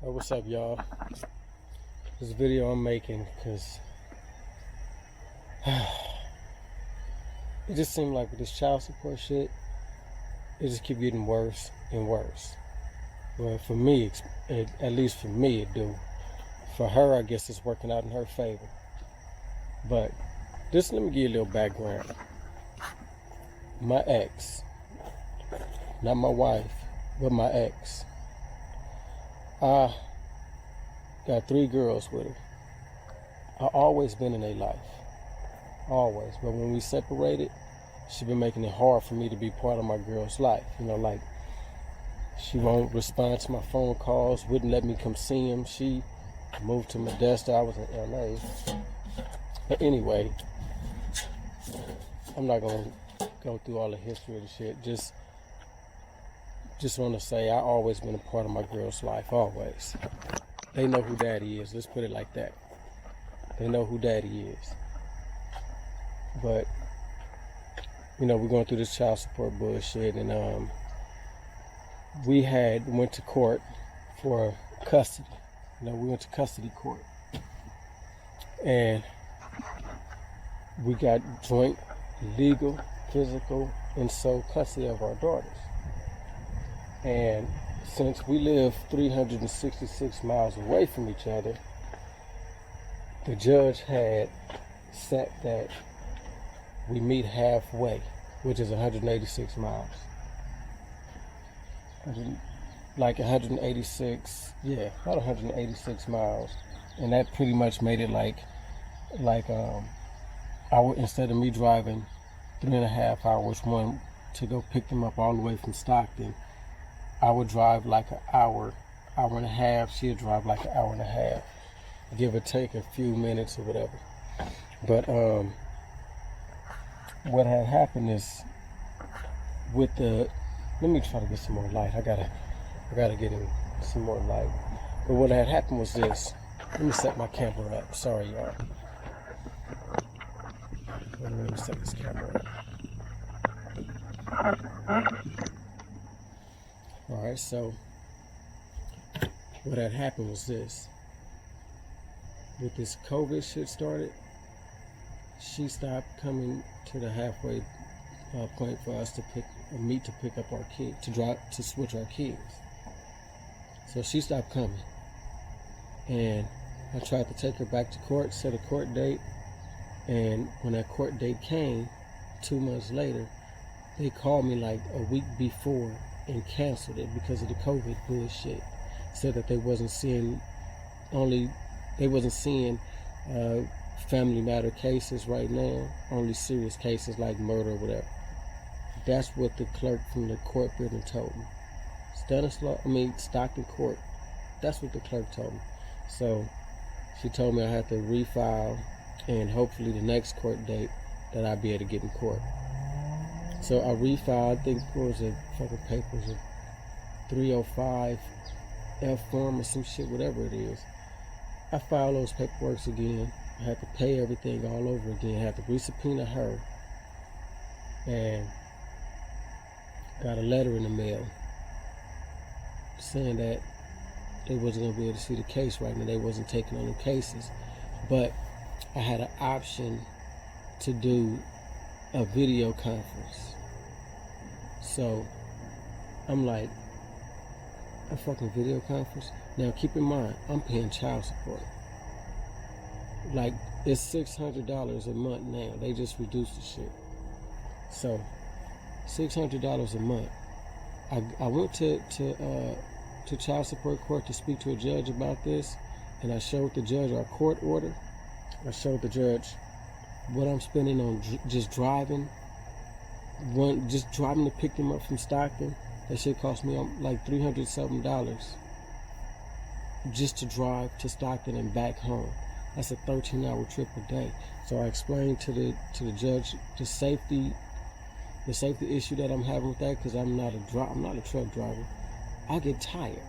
What's up, y'all? This video I'm making because it just seemed like with this child support shit, it just keep getting worse and worse. Well, for me, at least for me, it do. For her, I guess it's working out in her favor. But just let me give you a little background. My ex, not my wife, but my ex. I got 3 girls with her. I always been in their life. Always. But when we separated, she been making it hard for me to be part of my girl's life. You know, like, she won't respond to my phone calls, wouldn't let me come see him. She moved to Modesto. I was in LA. But anyway, I'm not going to go through all the history of the shit. Just want to say I always been a part of my girl's life, always. They know who daddy is. Let's put it like that. They know who daddy is. But, you know, we're going through this child support bullshit, and we went to court for custody. You know, we went to custody court. And we got joint, legal, physical, and sole custody of our daughters. And since we live 366 miles away from each other, the judge had set that we meet halfway, which is 186 miles. Like 186, yeah, about 186 miles. And that pretty much made it like instead of me driving 3.5 hours, one to go pick them up all the way from Stockton, I would drive like an hour and a half. She'd drive like an hour and a half, give or take a few minutes or whatever. But what had happened is with the, let me try to get some more light. I gotta get in some more light. But what had happened was this. Let me set my camera up. Sorry, y'all. Let me set this camera up. Alright, so what had happened was this. With this COVID shit started, she stopped coming to the halfway point for us to meet to pick up our kids, to switch our kids. So she stopped coming. And I tried to take her back to court, set a court date, and when that court date came, 2 months later, they called me like a week before and canceled it because of the COVID bullshit. Said that they wasn't seeing family matter cases right now, only serious cases like murder or whatever. That's what the clerk from the court building told me. Stockton Court. That's what the clerk told me. So she told me I had to refile, and hopefully the next court date that I'd be able to get in court. So I refiled, I think, what was it, fucking papers, a 305 F form or some shit, whatever it is. I filed those paperwork again. I had to pay everything all over again. I had to resubpoena her, and got a letter in the mail saying that they wasn't going to be able to see the case right now. They wasn't taking on the cases. But I had an option to do a video conference. So I'm like, a fucking video conference? Now keep in mind, I'm paying child support. Like, it's $600 a month now. They just reduced the shit. So $600 a month. I went to child support court to speak to a judge about this, and I showed the judge our court order. I showed the judge what I'm spending on just driving to pick them up from Stockton. That shit cost me like $300 something just to drive to Stockton and back home. That's a 13-hour trip a day. So I explained to the judge the safety issue that I'm having with that, because I'm not a truck driver. I get tired.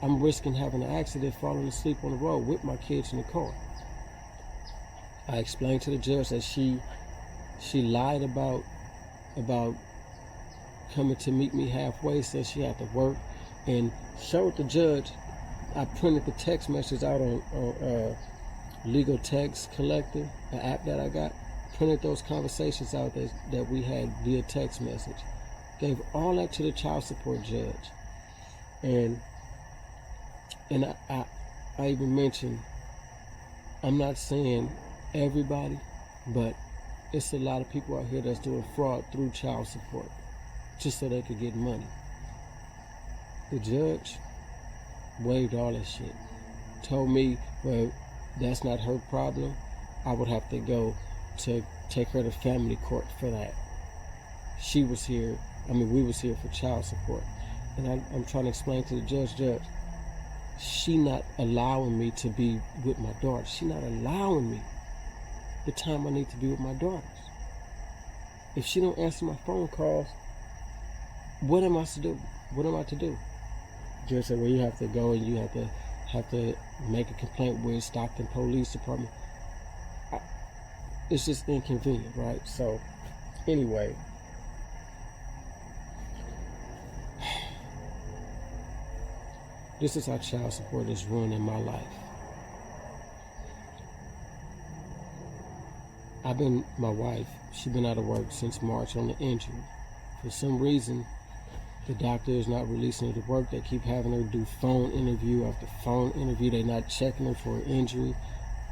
I'm risking having an accident, falling asleep on the road with my kids in the car. I explained to the judge that she lied about coming to meet me halfway, said she had to work, and showed the judge I printed the text message out on Legal Text Collector, an app that I got. Printed those conversations out that we had via text message. Gave all that to the child support judge. And I even mentioned, I'm not saying everybody, but it's a lot of people out here that's doing fraud through child support just so they could get money. The judge waived all that shit. Told me, well, that's not her problem. I would have to go to take her to family court for that. We was here for child support. And I'm trying to explain to the judge, she not allowing me to be with my daughter. She not allowing me the time I need to be with my daughters. If she don't answer my phone calls, what am I to do? What am I to do? Judge said, well, you have to go and you have to make a complaint with Stockton Police Department. It's just inconvenient, right? So, anyway, this is how child support is ruining my life. My wife, she's been out of work since March on the injury. For some reason, the doctor is not releasing her to work. They keep having her do phone interview after phone interview. They're not checking her for an injury.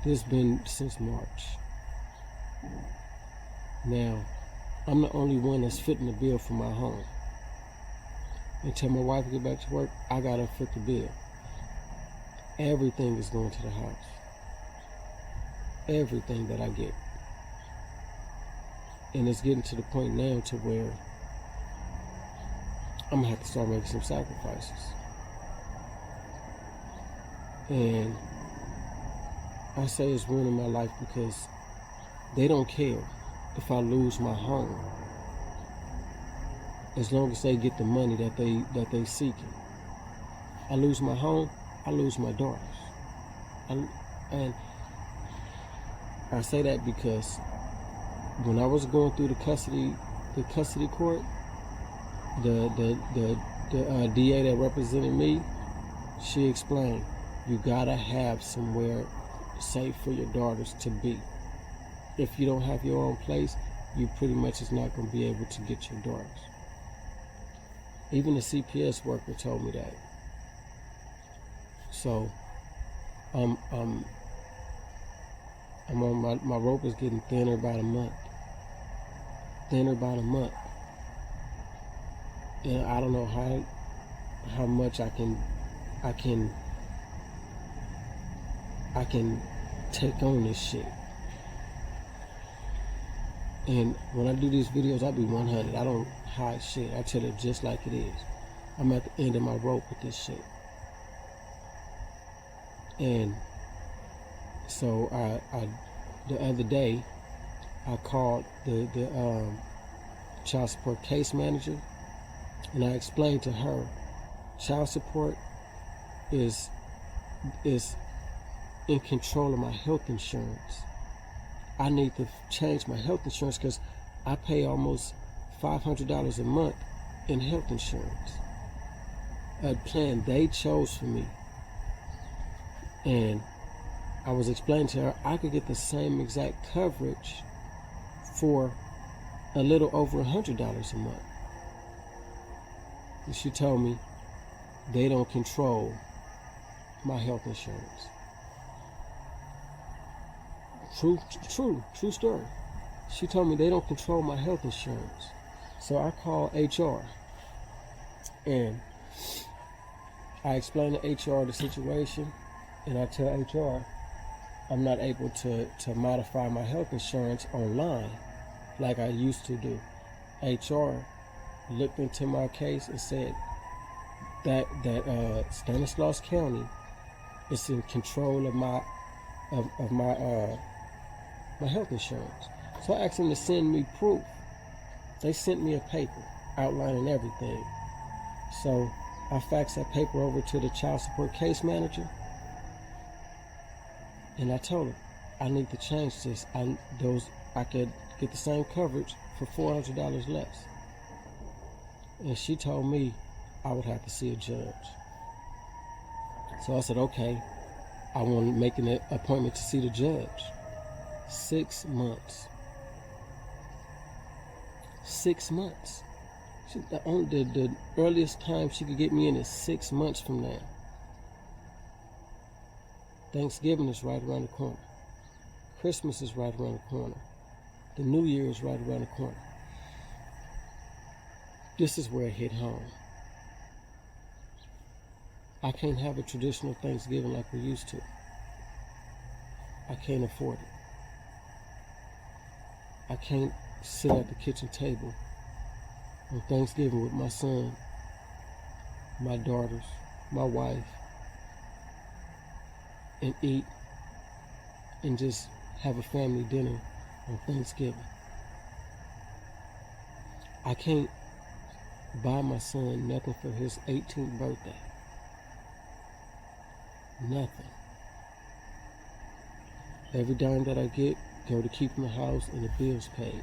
This has been since March. Now, I'm the only one that's footing the bill for my home. Until my wife get back to work, I gotta foot the bill. Everything is going to the house. Everything that I get. And it's getting to the point now to where I'm gonna have to start making some sacrifices. And I say it's ruining my life because they don't care if I lose my home, as long as they get the money that they seeking. I lose my home, I lose my daughters. And I say that because when I was going through the custody court, the DA that represented me, she explained, you gotta have somewhere safe for your daughters to be. If you don't have your own place, you pretty much is not gonna be able to get your daughters. Even the CPS worker told me that. So, I'm on my rope is getting thinner by the month. And I don't know how much I can take on this shit. And when I do these videos, I be 100. I don't hide shit. I tell it just like it is. I'm at the end of my rope with this shit. And so I the other day, I called the child support case manager, and I explained to her, child support is in control of my health insurance. I need to change my health insurance because I pay almost $500 a month in health insurance. A plan they chose for me. And I was explaining to her I could get the same exact coverage for a little over $100 a month. And she told me they don't control my health insurance. True story. She told me they don't control my health insurance. So I called HR and I explained to HR the situation, and I tell HR I'm not able to modify my health insurance online like I used to do. HR looked into my case and said that Stanislaus County is in control of my health insurance. So I asked them to send me proof. They sent me a paper outlining everything. So I faxed that paper over to the child support case manager, and I told her I need to change this. I could get the same coverage for $400 less. And she told me I would have to see a judge. So I said, okay, I want to make an appointment to see the judge. 6 months. 6 months. The earliest time she could get me in is 6 months from now. Thanksgiving is right around the corner. Christmas is right around the corner. The New Year is right around the corner. This is where it hit home. I can't have a traditional Thanksgiving like we used to. I can't afford it. I can't sit at the kitchen table on Thanksgiving with my son, my daughters, my wife, and eat and just have a family dinner on Thanksgiving. I can't buy my son nothing for his 18th birthday. Nothing. Every dime that I get go to keeping the house and the bills paid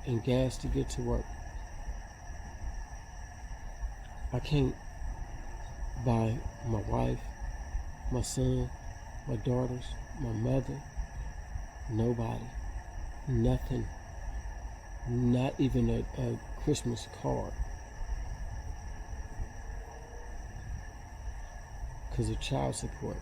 and gas to get to work. I can't buy my wife, my son, my daughters, my mother, nobody, nothing, not even a Christmas card, because of child support.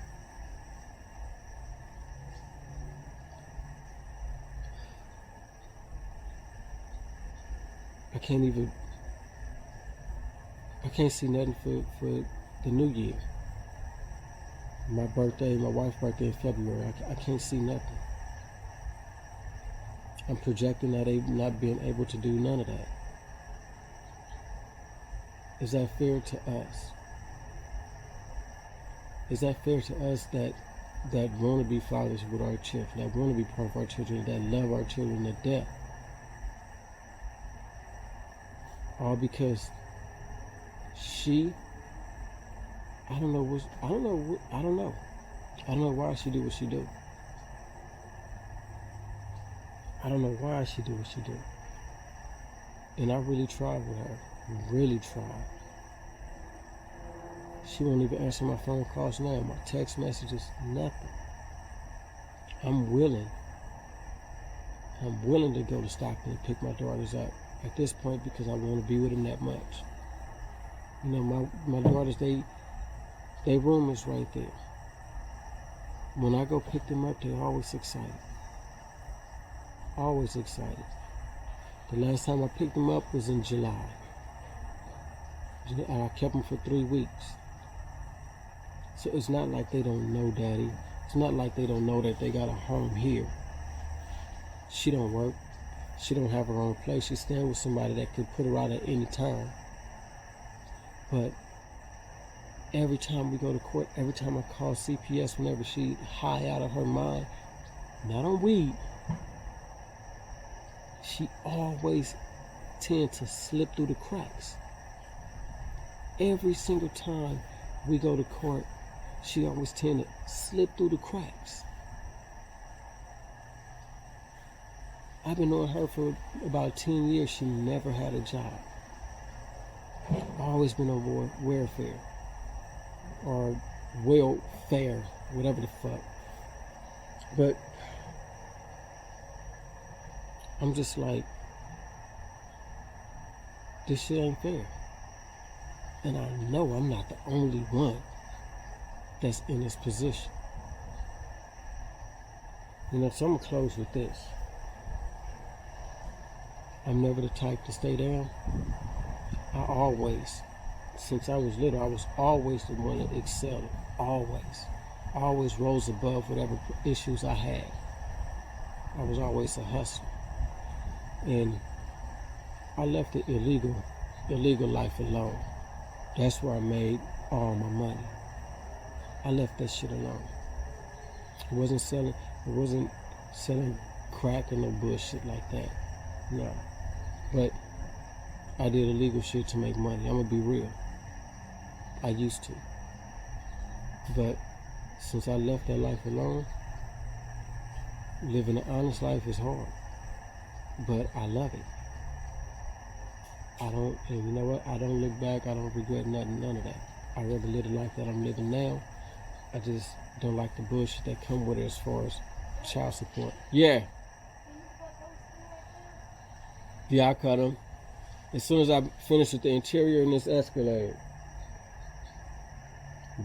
I can't see nothing for the new year. My birthday, my wife's birthday in February, I can't see nothing. I'm projecting not being able to do none of that. Is that fair to us? Is that fair to us that want to be fathers with our children, that want to be part of our children, that love our children to death? All because I don't know why she do what she do. I don't know why she do what she do. And I really tried with her. Really tried. She won't even answer my phone calls now, my text messages, nothing. I'm willing to go to Stockton and pick my daughters up at this point because I want to be with them that much. You know, my daughters, they room is right there. When I go pick them up, they're always excited. Always excited. The last time I picked them up was in July. And I kept them for 3 weeks. So it's not like they don't know Daddy. It's not like they don't know that they got a home here. She don't work. She don't have her own place. She's staying with somebody that could put her out at any time. But every time we go to court, every time I call CPS, whenever she high out of her mind, not on weed, she always tends to slip through the cracks. Every single time we go to court, she always tends to slip through the cracks. I've been knowing her for about 10 years. She never had a job. Always been on welfare or welfare, whatever the fuck. But I'm just like, this shit ain't fair. And I know I'm not the only one that's in this position. You know, so I'm gonna close with this. I'm never the type to stay down. I always, since I was little, I was always the one that excelled. Always. I always rose above whatever issues I had. I was always a hustler. And I left the illegal life alone. That's where I made all my money. I left that shit alone. It wasn't selling crack or no bullshit like that. No. But I did illegal shit to make money. I'm gonna be real. I used to. But since I left that life alone, living an honest life is hard. But I love it. And you know what? I don't look back. I don't regret nothing, none of that. I rather live the life that I'm living now. I just don't like the bullshit that come with it as far as child support. Yeah. Yeah, I cut them. As soon as I finish with the interior in this Escalade.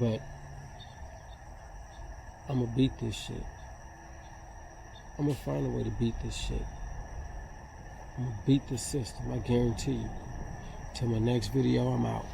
But I'm gonna beat this shit. I'm gonna find a way to beat this shit. I'm gonna beat this system, I guarantee you. Till my next video, I'm out.